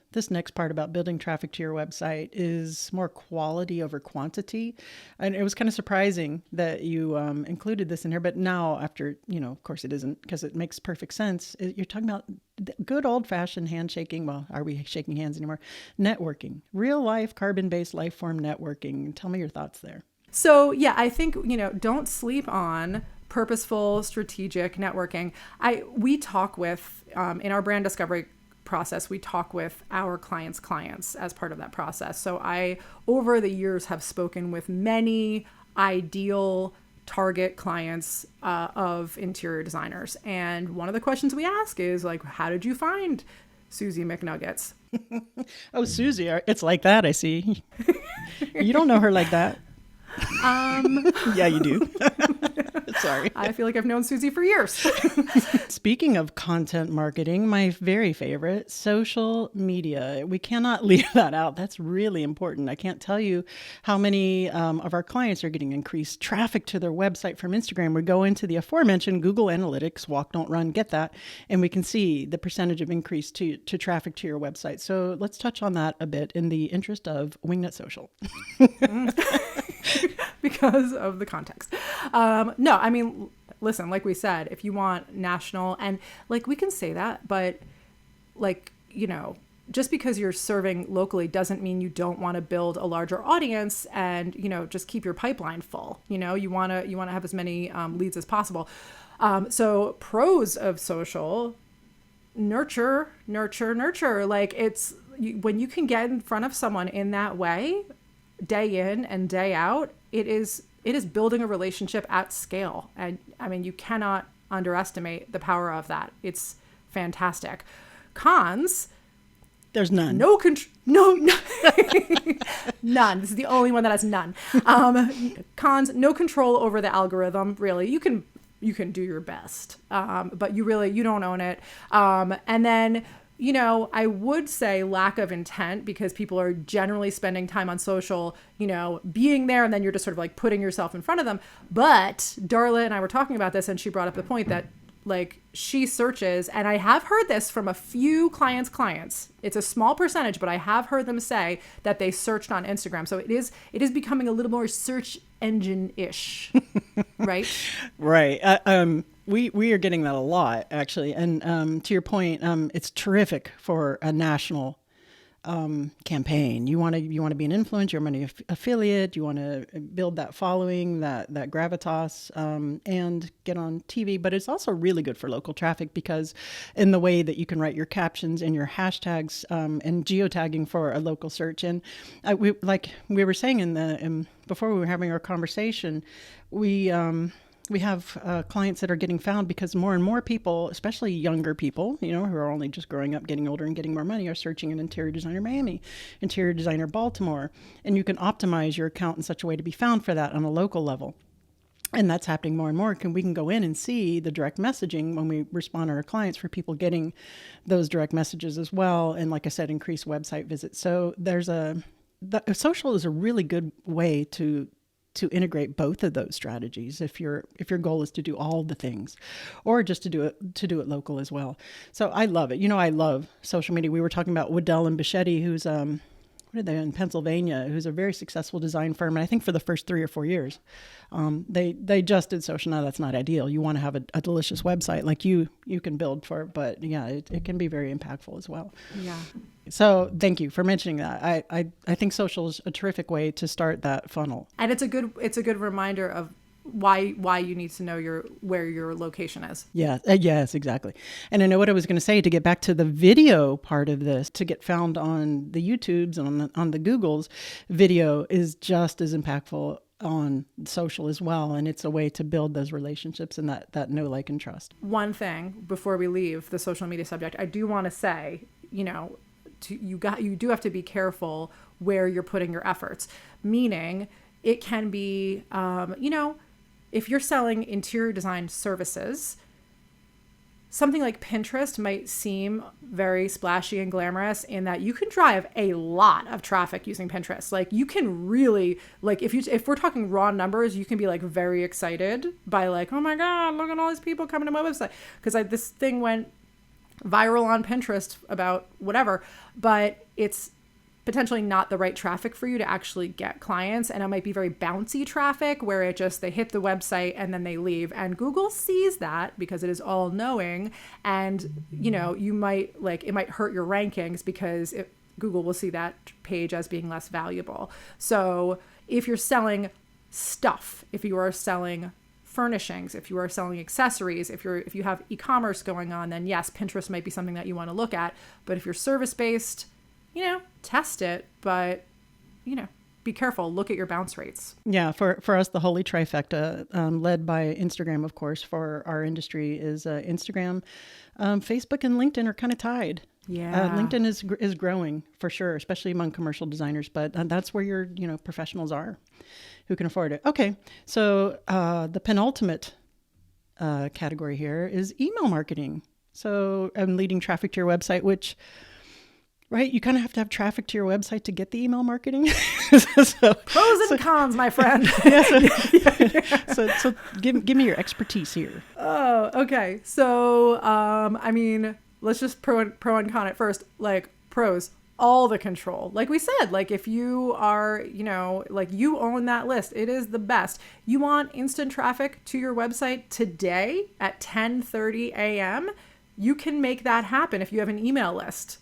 part about building traffic to your website is more quality over quantity. And it was kind of surprising that you included this in here, but now after, of course it isn't because it makes perfect sense. You're talking about good old fashioned handshaking. Well, are we shaking hands anymore? Networking, real life carbon-based life form networking. Tell me your thoughts there. So yeah, I think, don't sleep on purposeful, strategic networking. We talk with, in our brand discovery process, we talk with our clients as part of that process. So I, over the years, have spoken with many ideal target clients of interior designers. And one of the questions we ask is like, how did you find Susie McNuggets? Oh, Susie, it's like that, I see. You don't know her like that. Yeah, you do. Sorry. I feel like I've known Susie for years. Speaking of content marketing, my very favorite, social media. We cannot leave that out. That's really important. I can't tell you how many of our clients are getting increased traffic to their website from Instagram. We go into the aforementioned Google Analytics, walk, don't run, get that, and we can see the percentage of increase to traffic to your website. So let's touch on that a bit in the interest of Wingnut Social. Because of the context. No, I mean, listen, like we said, if you want national, and like we can say that, but like, just because you're serving locally doesn't mean you don't want to build a larger audience and, just keep your pipeline full. You want to have as many leads as possible. So pros of social, nurture. Like when you can get in front of someone in that way, day in and day out, it is building a relationship at scale. And I mean, you cannot underestimate the power of that. It's fantastic. Cons, there's none. No. None. This is the only one that has none. Cons, no control over the algorithm. Really, you can do your best, but you don't own it. And then, I would say lack of intent, because people are generally spending time on social, being there, and then you're just sort of like putting yourself in front of them. But Darla and I were talking about this, and she brought up the point that like she searches, and I have heard this from a few clients. It's a small percentage, but I have heard them say that they searched on Instagram. So it is becoming a little more search engine-ish, right? Right. We are getting that a lot, actually. And to your point, it's terrific for a national campaign. You want to be an influencer, you want to be an affiliate, you want to build that following, that gravitas, and get on TV. But it's also really good for local traffic because in the way that you can write your captions and your hashtags and geotagging for a local search. And like we were saying before we were having our conversation, we have clients that are getting found because more and more people, especially younger people, who are only just growing up, getting older and getting more money, are searching an interior designer Miami, interior designer Baltimore. And you can optimize your account in such a way to be found for that on a local level. And that's happening more and more. We can go in and see the direct messaging when we respond to our clients for people getting those direct messages as well. And like I said, increase website visits. So social is a really good way to integrate both of those strategies if your goal is to do all the things or just to do it local as well. So I love it. I love social media. We were talking about Waddell and Bichetti, who's in Pennsylvania, who's a very successful design firm. And I think for the first 3 or 4 years, they just did social. Now that's not ideal. You want to have a delicious website like you can build for, but yeah, it can be very impactful as well. Yeah. So thank you for mentioning that. I think social is a terrific way to start that funnel. And it's a good reminder of why you need to know where your location is. Yeah. Yes, exactly. And I know what I was going to say to get back to the video part of this, to get found on the YouTubes and on the Googles, video is just as impactful on social as well. And it's a way to build those relationships and that know, like, and trust. One thing before we leave the social media subject, I do want to say, you do have to be careful where you're putting your efforts, meaning it can be, if you're selling interior design services, something like Pinterest might seem very splashy and glamorous in that you can drive a lot of traffic using Pinterest. Like you can really, like if we're talking raw numbers, you can be like very excited by like, oh my God, look at all these people coming to my website. Because this thing went viral on Pinterest about whatever, but it's potentially not the right traffic for you to actually get clients. And it might be very bouncy traffic where they hit the website and then they leave. And Google sees that because it is all knowing. And, you might it might hurt your rankings because Google will see that page as being less valuable. So if you're selling stuff, if you are selling furnishings, if you are selling accessories, if you have e-commerce going on, then yes, Pinterest might be something that you want to look at. But if you're service-based, test it, but, be careful. Look at your bounce rates. Yeah. For us, the holy trifecta, led by Instagram, of course, for our industry is Instagram, Facebook and LinkedIn are kind of tied. Yeah. LinkedIn is growing for sure, especially among commercial designers, but that's where your, professionals are who can afford it. Okay. So, the penultimate, category here is email marketing. So leading traffic to your website, which, right, you kind of have to have traffic to your website to get the email marketing. Pros and cons, my friend. So give me your expertise here. Oh, okay. So, let's just pro and con it first. Like pros, all the control. Like we said, like if you are, like you own that list, it is the best. You want instant traffic to your website today at 10:30 a.m. You can make that happen if you have an email list.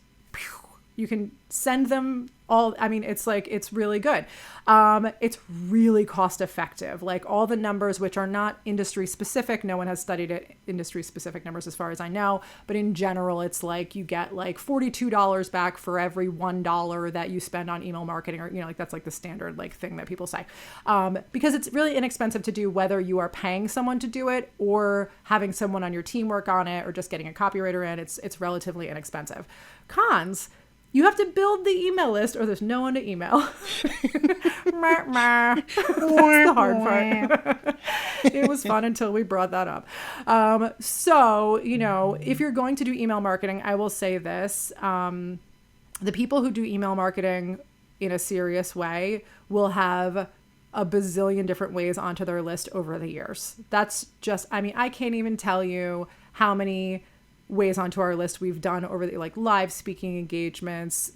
You can send them all. It's really good. It's really cost effective. Like all the numbers, which are not industry specific. No one has studied it, industry specific numbers as far as I know. But in general, it's like you get like $42 back for every $1 that you spend on email marketing, or, that's like the standard like thing that people say. Because it's really inexpensive to do, whether you are paying someone to do it or having someone on your team work on it or just getting a copywriter in. It's relatively inexpensive. Cons. You have to build the email list or there's no one to email. That's the hard part. It was fun until we brought that up. So, if you're going to do email marketing, I will say this. The people who do email marketing in a serious way will have a bazillion different ways onto their list over the years. That's just, I can't even tell you how many ways onto our list we've done over the live speaking engagements,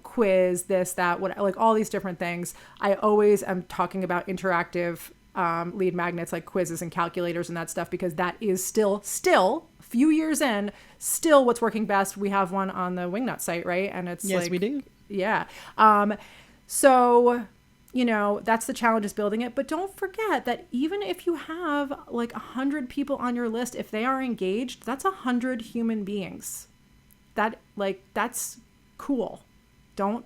quiz, this, that, what, all these different things. I always am talking about interactive lead magnets like quizzes and calculators and that stuff, because that is still a few years in, still what's working best. We have one on the Wingnut site, right? And it's yes, we do. Yeah. So, that's the challenge, is building it. But don't forget that even if you have like 100 people on your list, if they are engaged, that's 100 human beings. That's cool. Don't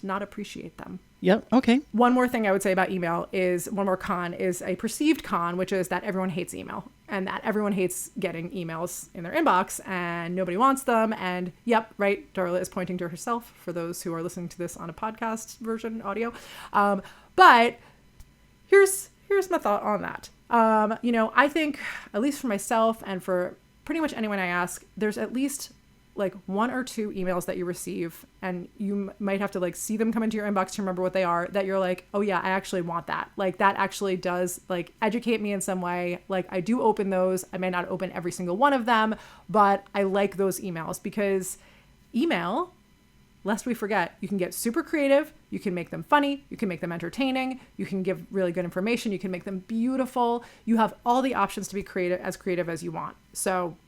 not appreciate them. Yep. Okay. One more thing I would say about email is, one more con is a perceived con, which is that everyone hates email, and that everyone hates getting emails in their inbox and nobody wants them. And yep, right, Darla is pointing to herself for those who are listening to this on a podcast version audio. But here's my thought on that. I think, at least for myself and for pretty much anyone I ask, there's at least like 1 or 2 emails that you receive, and you might have to like see them come into your inbox to remember what they are, that you're like, oh yeah, I actually want that. Like that actually does like educate me in some way. Like I do open those. I may not open every single one of them, but I like those emails, because email, lest we forget, you can get super creative. You can make them funny. You can make them entertaining. You can give really good information. You can make them beautiful. You have all the options to be creative as you want. So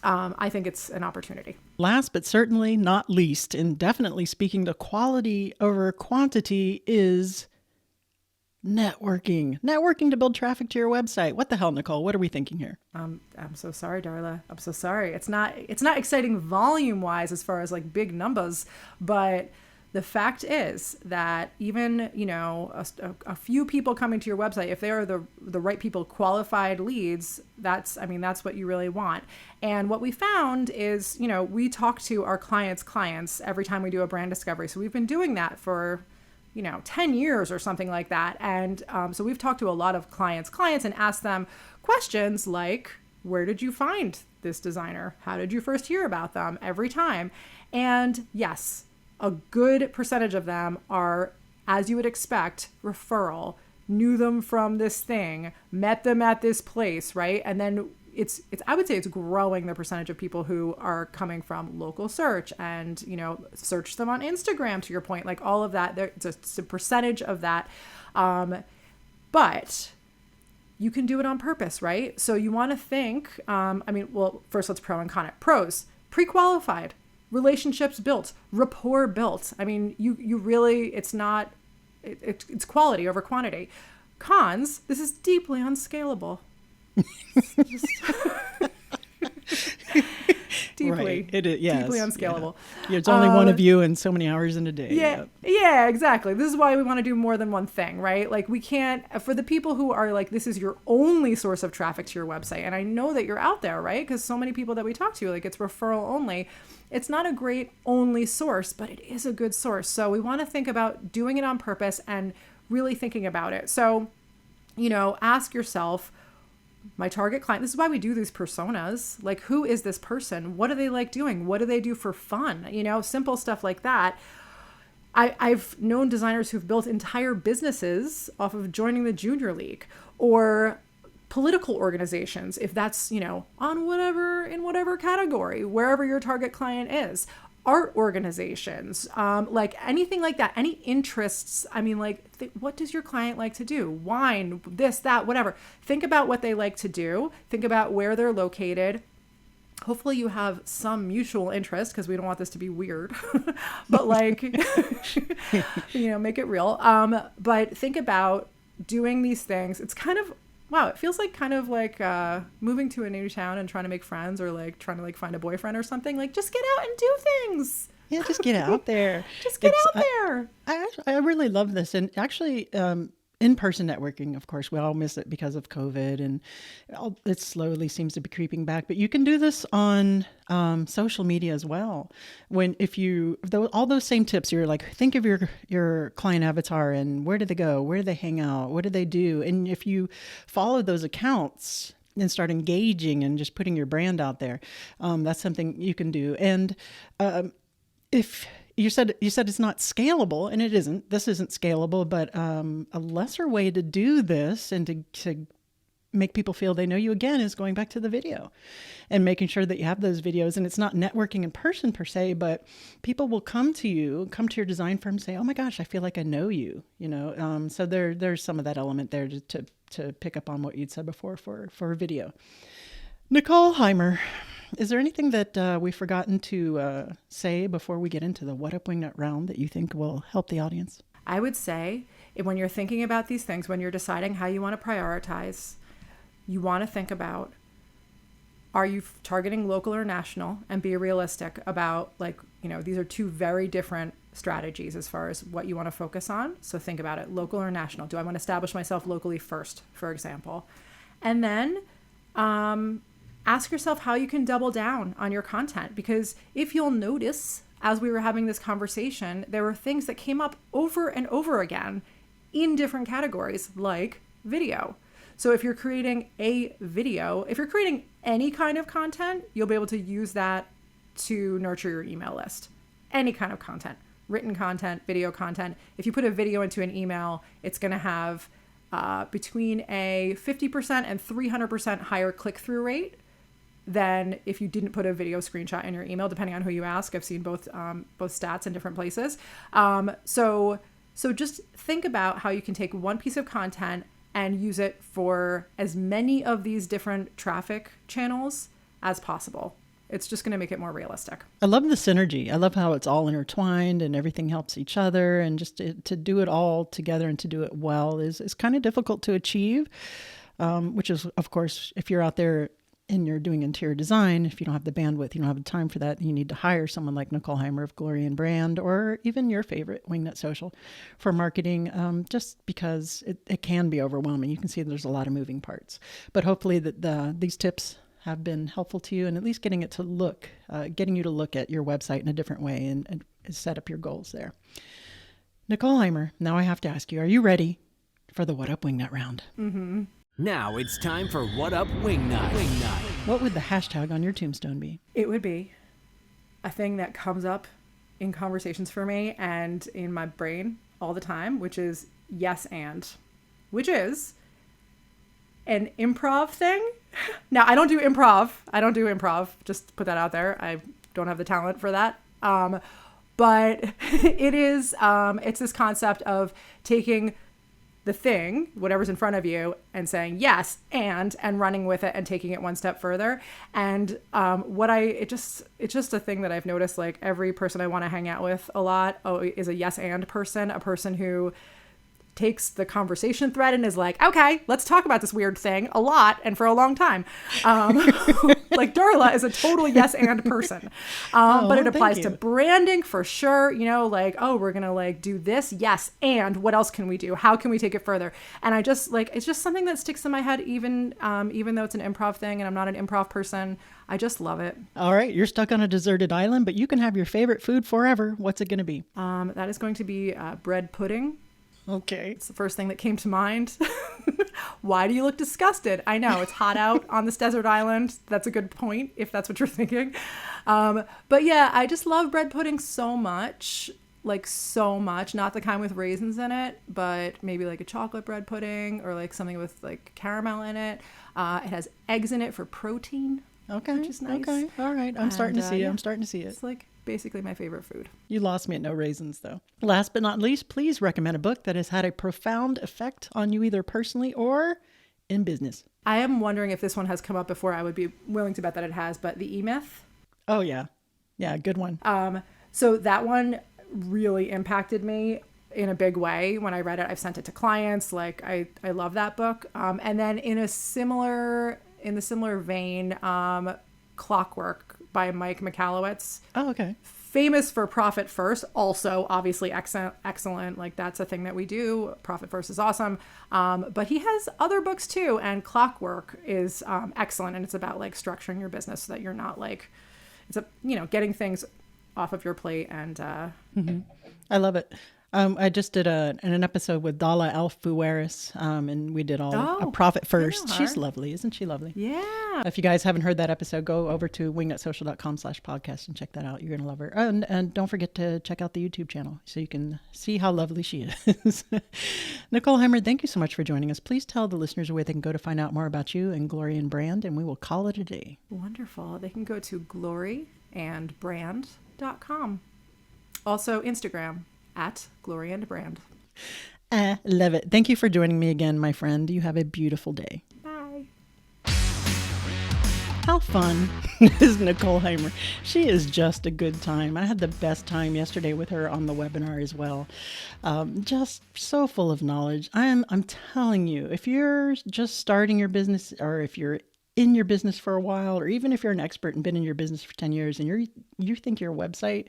I think it's an opportunity. Last but certainly not least, and definitely speaking to quality over quantity, is networking. Networking to build traffic to your website. What the hell, Nicole? What are we thinking here? I'm so sorry, Darla. I'm so sorry. It's not exciting volume wise as far as like big numbers, but the fact is that even, a few people coming to your website, if they are the right people, qualified leads, that's what you really want. And what we found is, we talk to our clients every time we do a brand discovery. So we've been doing that for 10 years or something like that. And so we've talked to a lot of clients and asked them questions like, where did you find this designer? How did you first hear about them? Every time. And yes, a good percentage of them are, as you would expect, referral, knew them from this thing, met them at this place, right? And then I would say it's growing, the percentage of people who are coming from local search and, search them on Instagram, to your point, like all of that. It's a percentage of that. But you can do it on purpose, right? So you want to think, first let's pro and con it. Pros, pre-qualified, relationships built, rapport built. You really, it's quality over quantity. Cons, this is deeply unscalable. Deeply, right. It is, yes, deeply unscalable. Yeah. It's only one of you and so many hours in a day. Yeah, exactly. This is why we want to do more than one thing, right? Like we can't, for the people who are like, this is your only source of traffic to your website. And I know that you're out there, right? Because so many people that we talk to, like it's referral only. It's not a great only source, but it is a good source. So we want to think about doing it on purpose and really thinking about it. So, ask yourself, my target client, this is why we do these personas. Like, who is this person? What do they like doing? What do they do for fun? Simple stuff like that. I've known designers who've built entire businesses off of joining the junior league, or political organizations, if that's, in whatever category, wherever your target client is. Art organizations, like anything like that, any interests. What does your client like to do? Wine, this, that, whatever. Think about what they like to do. Think about where they're located. Hopefully you have some mutual interest, because we don't want this to be weird, but like, make it real. But think about doing these things. It's kind of, wow, it feels like kind of like moving to a new town and trying to make friends, or like trying to like find a boyfriend or something. Like, just get out and do things. Yeah, just get out there. Just get out there. I really love this. And actually, in-person networking, of course, we all miss it because of COVID, and it slowly seems to be creeping back. But you can do this on social media as well. All those same tips, you're like, think of your client avatar and where do they go? Where do they hang out? What do they do? And if you follow those accounts and start engaging and just putting your brand out there, that's something you can do. And if you said it's not scalable, and it isn't. This isn't scalable, but a lesser way to do this and to make people feel they know you again is going back to the video and making sure that you have those videos. And it's not networking in person per se, but people will come to your design firm and say, oh my gosh, I feel like I know you, so there's some of that element there to pick up on what you'd said before for video. Nicole Heymer, Is there anything that we've forgotten to say before we get into the What Up Wingnut round that you think will help the audience? I would say when you're thinking about these things, when you're deciding how you want to prioritize, you want to think about, are you targeting local or national, and be realistic about, like, you know, these are two very different strategies as far as what you want to focus on. So think about it, local or national. Do I want to establish myself locally first, for example? And then ask yourself how you can double down on your content, because if you'll notice, as we were having this conversation, there were things that came up over and over again in different categories, like video. So if you're creating a video, if you're creating any kind of content, you'll be able to use that to nurture your email list. Any kind of content, written content, video content. If you put a video into an email, it's going to have between a 50% and 300% higher click-through rate than if you didn't put a video screenshot in your email, depending on who you ask. I've seen both stats in different places. So just think about how you can take one piece of content and use it for as many of these different traffic channels as possible. It's just going to make it more realistic. I love the synergy. I love how it's all intertwined and everything helps each other, and just to do it all together and to do it well is kind of difficult to achieve, which is, of course, if you're out there and you're doing interior design, if you don't have the bandwidth, you don't have the time for that, you need to hire someone like Nicole Heymer of Glory and Brand, or even your favorite, Wingnut Social, for marketing, just because it can be overwhelming. You can see there's a lot of moving parts. But hopefully these tips have been helpful to you, and at least getting you to look at your website in a different way and set up your goals there. Nicole Heymer, now I have to ask you, are you ready for the What Up Wingnut round? Mm-hmm. Now it's time for What Up Wingnut. What would the hashtag on your tombstone be? It would be a thing that comes up in conversations for me and in my brain all the time, which is yes and, which is an improv thing. Now, I don't do improv. Just put that out there. I don't have the talent for that. But it's this concept of taking the thing, whatever's in front of you, and saying yes and running with it and taking it one step further. And it's just a thing that I've noticed, like, every person I want to hang out with a lot is a yes and person, a person who takes the conversation thread and is like, okay, let's talk about this weird thing a lot and for a long time. Like Darla is a total yes and person. But it applies to branding for sure. You know, like, oh, we're going to like do this. Yes. And what else can we do? How can we take it further? And I just like, it's just something that sticks in my head, even though it's an improv thing and I'm not an improv person. I just love it. All right. You're stuck on a deserted island, but you can have your favorite food forever. What's it going to be? That is going to be bread pudding. Okay. It's the first thing that came to mind. Why do you look disgusted? I know it's hot out on this desert island. That's a good point, if that's what you're thinking. But yeah, I just love bread pudding so much. Like so much. Not the kind with raisins in it, but maybe like a chocolate bread pudding or like something with like caramel in it. It has eggs in it for protein. Okay. Which is nice. Okay. All right. I'm starting to see it. I'm starting to see it. It's like basically my favorite food. You lost me at no raisins, though. Last but not least, please recommend a book that has had a profound effect on you, either personally or in business. I am wondering if this one has come up before. I would be willing to bet that it has, but The E-Myth. Oh, yeah. Yeah, good one. So that one really impacted me in a big way. When I read it, I've sent it to clients. Like, I love that book. And then in the similar vein, Clockwork by Mike Michalowicz. Oh, okay. Famous for Profit First, also obviously excellent. Like, that's a thing that we do. Profit First is awesome. But he has other books too, and Clockwork is excellent, and it's about like structuring your business so that you're not like, getting things off of your plate. And I love it. I just did an episode with Dala Alfueris, and we did all a Profit First. She's lovely. Isn't she lovely? Yeah. If you guys haven't heard that episode, go over to wingnutsocial.com/podcast and check that out. You're going to love her. And don't forget to check out the YouTube channel so you can see how lovely she is. Nicole Heymer, thank you so much for joining us. Please tell the listeners where they can go to find out more about you and Glory and Brand, and we will call it a day. Wonderful. They can go to gloryandbrand.com. Also Instagram @gloryandbrand. I love it. Thank you for joining me again, my friend. You have a beautiful day. Bye. How fun is Nicole Heymer? She is just a good time. I had the best time yesterday with her on the webinar as well. Just so full of knowledge. I'm telling you, if you're just starting your business, or if you're in your business for a while, or even if you're an expert and been in your business for 10 years and you think your website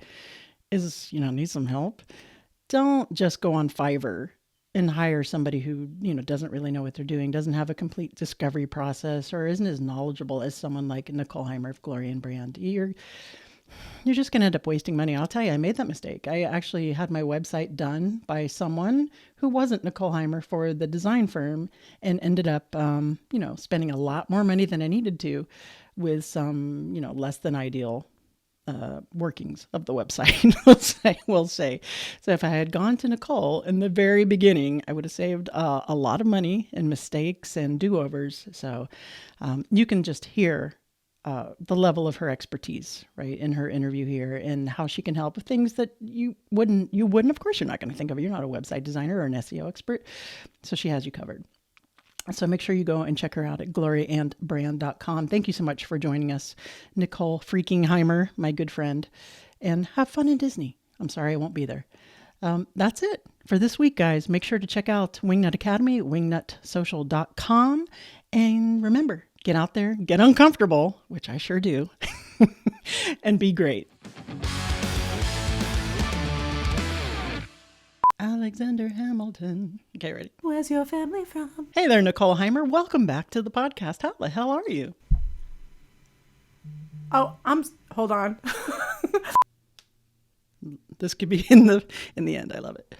is, needs some help, don't just go on Fiverr and hire somebody who, doesn't really know what they're doing, doesn't have a complete discovery process, or isn't as knowledgeable as someone like Nicole Heymer of Glory and Brand. You're just going to end up wasting money. I'll tell you, I made that mistake. I actually had my website done by someone who wasn't Nicole Heymer for the design firm, and ended up, spending a lot more money than I needed to with some, less than ideal workings of the website, we'll say. So if I had gone to Nicole in the very beginning, I would have saved a lot of money and mistakes and do-overs. So you can just hear the level of her expertise, right, in her interview here, and how she can help with things that you wouldn't, of course, you're not going to think of it. You're not a website designer or an SEO expert. So she has you covered. So make sure you go and check her out at gloryandbrand.com. Thank you so much for joining us, Nicole freaking Heymer, my good friend, and have fun in Disney. I'm sorry I won't be there. That's it for this week, guys. Make sure to check out Wingnut Academy, wingnutsocial.com. And remember, get out there, get uncomfortable, which I sure do, and be great. Alexander Hamilton. Okay, ready? Where's your family from? Hey there, Nicole Heymer. Welcome back to the podcast. How the hell are you? Oh, hold on. This could be in the end. I love it.